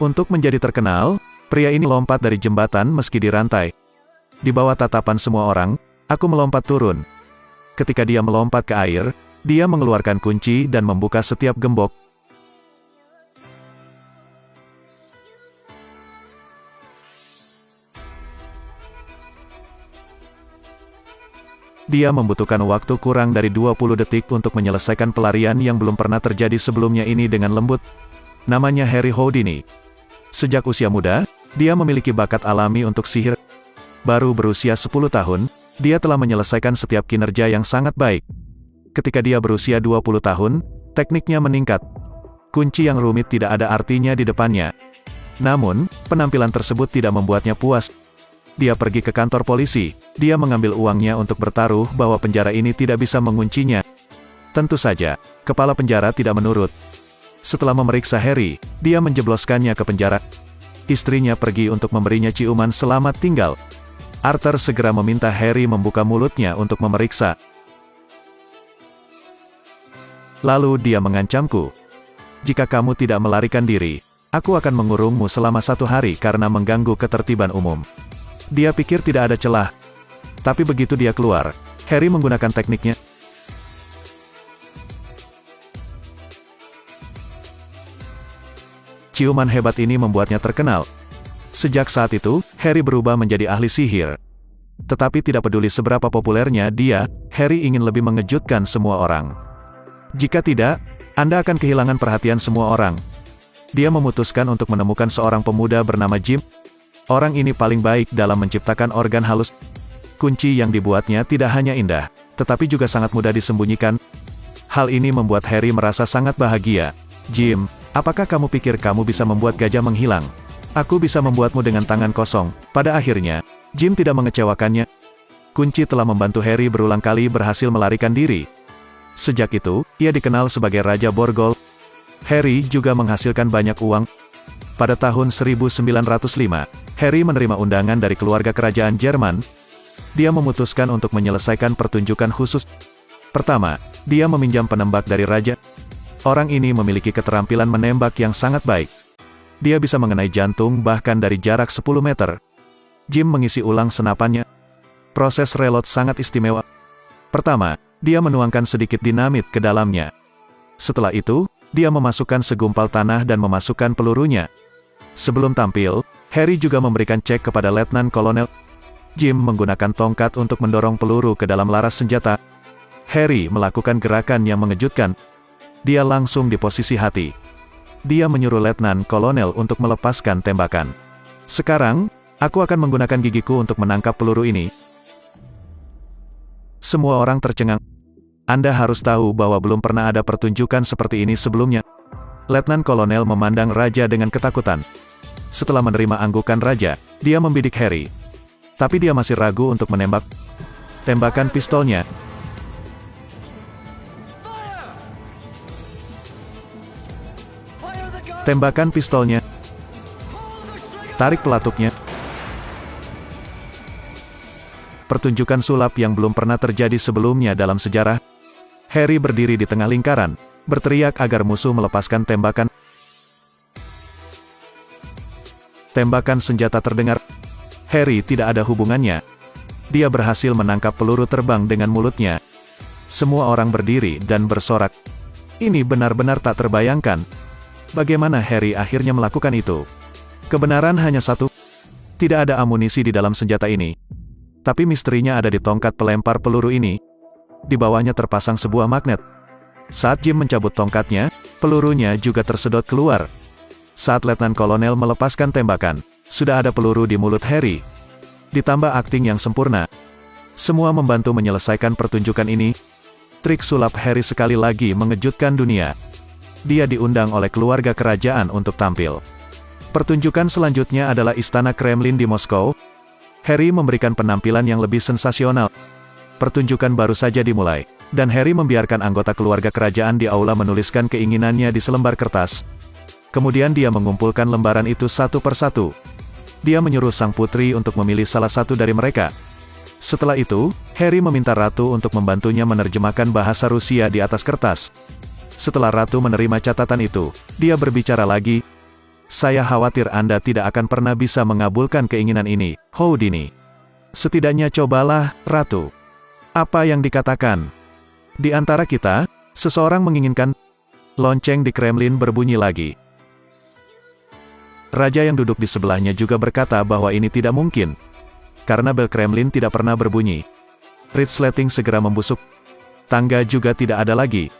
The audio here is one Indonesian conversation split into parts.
Untuk menjadi terkenal, pria ini lompat dari jembatan meski dirantai. Di bawah tatapan semua orang, aku melompat turun. Ketika dia melompat ke air, dia mengeluarkan kunci dan membuka setiap gembok. Dia membutuhkan waktu kurang dari 20 detik untuk menyelesaikan pelarian yang belum pernah terjadi sebelumnya ini dengan lembut. Namanya Harry Houdini. Sejak usia muda, dia memiliki bakat alami untuk sihir. Baru berusia 10 tahun, dia telah menyelesaikan setiap kinerja yang sangat baik. Ketika dia berusia 20 tahun, tekniknya meningkat. Kunci yang rumit tidak ada artinya di depannya. Namun, penampilan tersebut tidak membuatnya puas. Dia pergi ke kantor polisi. Dia mengambil uangnya untuk bertaruh bahwa penjara ini tidak bisa menguncinya. Tentu saja, kepala penjara tidak menurut. Setelah memeriksa Harry, dia menjebloskannya ke penjara. Istrinya pergi untuk memberinya ciuman selamat tinggal. Arthur segera meminta Harry membuka mulutnya untuk memeriksa. Lalu dia mengancamku. Jika kamu tidak melarikan diri, aku akan mengurungmu selama 1 hari karena mengganggu ketertiban umum. Dia pikir tidak ada celah. Tapi begitu dia keluar, Harry menggunakan tekniknya. Ciuman hebat ini membuatnya terkenal. Sejak saat itu, Harry berubah menjadi ahli sihir. Tetapi tidak peduli seberapa populernya dia, Harry ingin lebih mengejutkan semua orang. Jika tidak, Anda akan kehilangan perhatian semua orang. Dia memutuskan untuk menemukan seorang pemuda bernama Jim. Orang ini paling baik dalam menciptakan organ halus. Kunci yang dibuatnya tidak hanya indah, tetapi juga sangat mudah disembunyikan. Hal ini membuat Harry merasa sangat bahagia. Jim, apakah kamu pikir kamu bisa membuat gajah menghilang? Aku bisa membuatmu dengan tangan kosong. Pada akhirnya, Jim tidak mengecewakannya. Kunci telah membantu Harry berulang kali berhasil melarikan diri. Sejak itu, ia dikenal sebagai Raja Borgol. Harry juga menghasilkan banyak uang. Pada tahun 1905, Harry menerima undangan dari keluarga kerajaan Jerman. Dia memutuskan untuk menyelesaikan pertunjukan khusus. Pertama, dia meminjam penembak dari raja. Orang ini memiliki keterampilan menembak yang sangat baik. Dia bisa mengenai jantung bahkan dari jarak 10 meter. Jim mengisi ulang senapannya. Proses reload sangat istimewa. Pertama, dia menuangkan sedikit dinamit ke dalamnya. Setelah itu, dia memasukkan segumpal tanah dan memasukkan pelurunya. Sebelum tampil, Harry juga memberikan cek kepada Letnan Kolonel. Jim menggunakan tongkat untuk mendorong peluru ke dalam laras senjata. Harry melakukan gerakan yang mengejutkan. Dia langsung di posisi hati. Dia menyuruh Letnan Kolonel untuk melepaskan tembakan. Sekarang, aku akan menggunakan gigiku untuk menangkap peluru ini. Semua orang tercengang. Anda harus tahu bahwa belum pernah ada pertunjukan seperti ini sebelumnya. Letnan Kolonel memandang raja dengan ketakutan. Setelah menerima anggukan raja, dia membidik Harry. Tapi dia masih ragu untuk menembak. Tembakan pistolnya. Tembakan pistolnya. Tarik pelatuknya. Pertunjukan sulap yang belum pernah terjadi sebelumnya dalam sejarah. Harry berdiri di tengah lingkaran, berteriak agar musuh melepaskan tembakan. Tembakan senjata terdengar. Harry tidak ada hubungannya. Dia berhasil menangkap peluru terbang dengan mulutnya. Semua orang berdiri dan bersorak. Ini benar-benar tak terbayangkan. Bagaimana Harry akhirnya melakukan itu? Kebenaran hanya satu. Tidak ada amunisi di dalam senjata ini. Tapi misterinya ada di tongkat pelempar peluru ini. Di bawahnya terpasang sebuah magnet. Saat Jim mencabut tongkatnya, pelurunya juga tersedot keluar. Saat Letnan Kolonel melepaskan tembakan, sudah ada peluru di mulut Harry. Ditambah akting yang sempurna. Semua membantu menyelesaikan pertunjukan ini. Trik sulap Harry sekali lagi mengejutkan dunia. Dia diundang oleh keluarga kerajaan untuk tampil. Pertunjukan selanjutnya adalah Istana Kremlin di Moskow. Harry memberikan penampilan yang lebih sensasional. Pertunjukan baru saja dimulai, dan Harry membiarkan anggota keluarga kerajaan di aula menuliskan keinginannya di selembar kertas. Kemudian dia mengumpulkan lembaran itu satu persatu. Dia menyuruh sang putri untuk memilih salah satu dari mereka. Setelah itu, Harry meminta Ratu untuk membantunya menerjemahkan bahasa Rusia di atas kertas. Setelah Ratu menerima catatan itu, dia berbicara lagi. Saya khawatir Anda tidak akan pernah bisa mengabulkan keinginan ini, Houdini. Setidaknya cobalah, Ratu. Apa yang dikatakan? Di antara kita, seseorang menginginkan. Lonceng di Kremlin berbunyi lagi. Raja yang duduk di sebelahnya juga berkata bahwa ini tidak mungkin. Karena bel Kremlin tidak pernah berbunyi. Resleting segera membusuk. Tangga juga tidak ada lagi.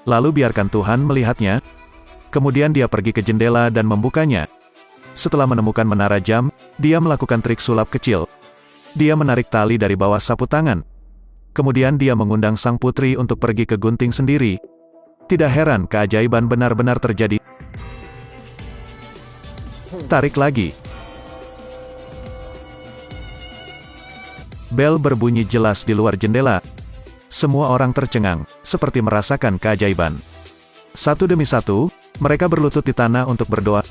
Lalu biarkan Tuhan melihatnya. Kemudian dia pergi ke jendela dan membukanya. Setelah menemukan menara jam, dia melakukan trik sulap kecil. Dia menarik tali dari bawah sapu tangan. Kemudian dia mengundang sang putri untuk pergi ke gunting sendiri. Tidak heran keajaiban benar-benar terjadi. Tarik lagi. Bel berbunyi jelas di luar jendela. Semua orang tercengang, seperti merasakan keajaiban. Satu demi satu, mereka berlutut di tanah untuk berdoa.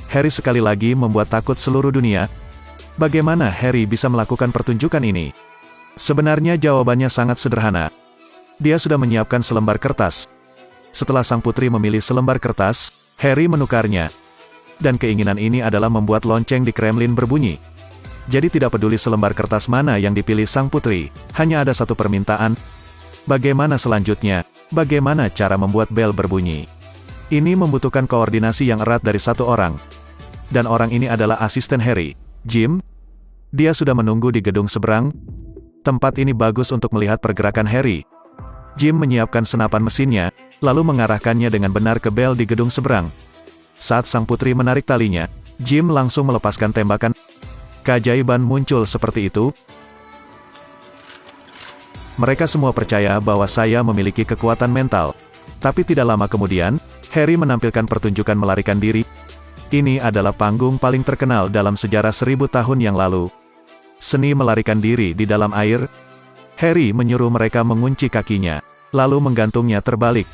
Harry sekali lagi membuat takut seluruh dunia. Bagaimana Harry bisa melakukan pertunjukan ini? Sebenarnya jawabannya sangat sederhana. Dia sudah menyiapkan selembar kertas. Setelah sang putri memilih selembar kertas, Harry menukarnya. Dan keinginan ini adalah membuat lonceng di Kremlin berbunyi. Jadi tidak peduli selembar kertas mana yang dipilih sang putri, hanya ada satu permintaan. Bagaimana selanjutnya? Bagaimana cara membuat bel berbunyi? Ini membutuhkan koordinasi yang erat dari satu orang. Dan orang ini adalah asisten Harry, Jim. Dia sudah menunggu di gedung seberang. Tempat ini bagus untuk melihat pergerakan Harry. Jim menyiapkan senapan mesinnya, lalu mengarahkannya dengan benar ke bel di gedung seberang. Saat sang putri menarik talinya, Jim langsung melepaskan tembakan. Keajaiban muncul seperti itu. Mereka semua percaya bahwa saya memiliki kekuatan mental. Tapi tidak lama kemudian, Harry menampilkan pertunjukan melarikan diri. Ini adalah panggung paling terkenal dalam sejarah 1000 tahun yang lalu. Seni melarikan diri di dalam air. Harry menyuruh mereka mengunci kakinya, lalu menggantungnya terbalik.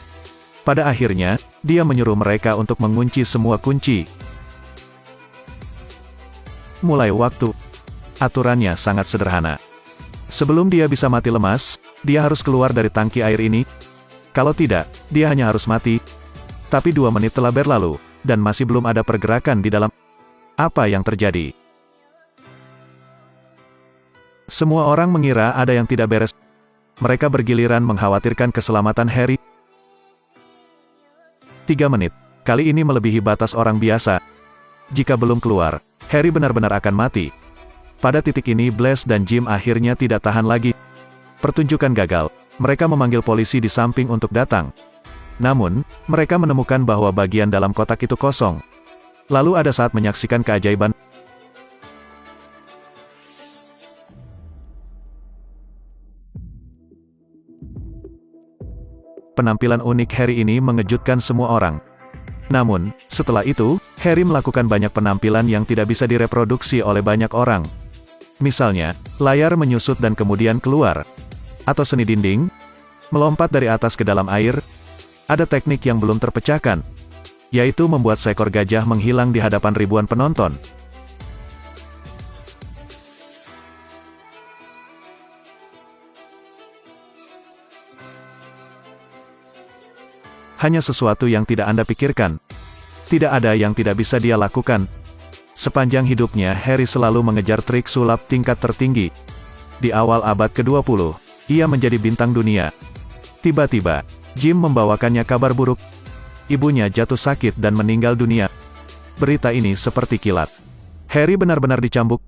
Pada akhirnya, dia menyuruh mereka untuk mengunci semua kunci. Mulai waktu. Aturannya sangat sederhana. Sebelum dia bisa mati lemas, dia harus keluar dari tangki air ini. Kalau tidak, dia hanya harus mati. Tapi 2 menit telah berlalu, dan masih belum ada pergerakan di dalam. Apa yang terjadi? Semua orang mengira ada yang tidak beres. Mereka bergiliran mengkhawatirkan keselamatan Harry. 3 menit. Kali ini melebihi batas orang biasa. Jika belum keluar, Harry benar-benar akan mati. Pada titik ini Blaise dan Jim akhirnya tidak tahan lagi. Pertunjukan gagal. Mereka memanggil polisi di samping untuk datang. Namun, mereka menemukan bahwa bagian dalam kotak itu kosong. Lalu ada saat menyaksikan keajaiban. Penampilan unik Harry ini mengejutkan semua orang. Namun, setelah itu, Harry melakukan banyak penampilan yang tidak bisa direproduksi oleh banyak orang. Misalnya, layar menyusut dan kemudian keluar. Atau seni dinding, melompat dari atas ke dalam air. Ada teknik yang belum terpecahkan, yaitu membuat seekor gajah menghilang di hadapan ribuan penonton. Hanya sesuatu yang tidak Anda pikirkan. Tidak ada yang tidak bisa dia lakukan. Sepanjang hidupnya, Harry selalu mengejar trik sulap tingkat tertinggi. Di awal abad ke-20, ia menjadi bintang dunia. Tiba-tiba, Jim membawakannya kabar buruk. Ibunya jatuh sakit dan meninggal dunia. Berita ini seperti kilat. Harry benar-benar dicambuk.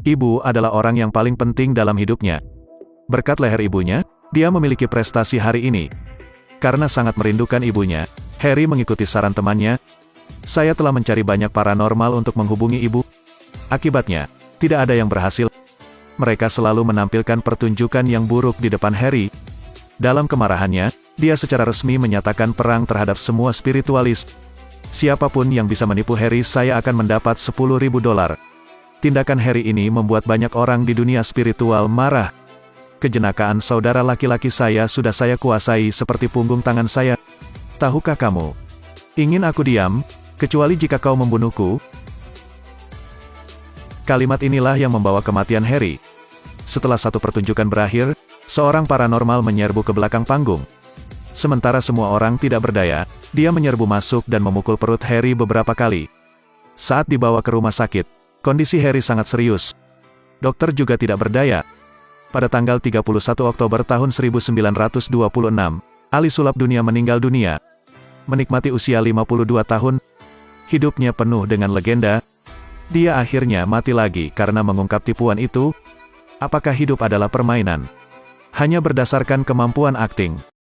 Ibu adalah orang yang paling penting dalam hidupnya. Berkat leher ibunya, dia memiliki prestasi hari ini. Karena sangat merindukan ibunya, Harry mengikuti saran temannya. Saya telah mencari banyak paranormal untuk menghubungi ibu. Akibatnya, tidak ada yang berhasil. Mereka selalu menampilkan pertunjukan yang buruk di depan Harry. Dalam kemarahannya, dia secara resmi menyatakan perang terhadap semua spiritualis. Siapapun yang bisa menipu Harry, saya akan mendapat $10.000. Tindakan Harry ini membuat banyak orang di dunia spiritual marah. Kejenakaan saudara laki-laki saya sudah saya kuasai seperti punggung tangan saya. Tahukah kamu? Ingin aku diam, kecuali jika kau membunuhku. Kalimat inilah yang membawa kematian Harry. Setelah satu pertunjukan berakhir, seorang paranormal menyerbu ke belakang panggung. Sementara semua orang tidak berdaya, dia menyerbu masuk dan memukul perut Harry beberapa kali. Saat dibawa ke rumah sakit, kondisi Harry sangat serius. Dokter juga tidak berdaya. Pada tanggal 31 Oktober tahun 1926, ahli sulap dunia meninggal dunia. Menikmati usia 52 tahun, hidupnya penuh dengan legenda. Dia akhirnya mati lagi karena mengungkap tipuan itu. Apakah hidup adalah permainan? Hanya berdasarkan kemampuan akting.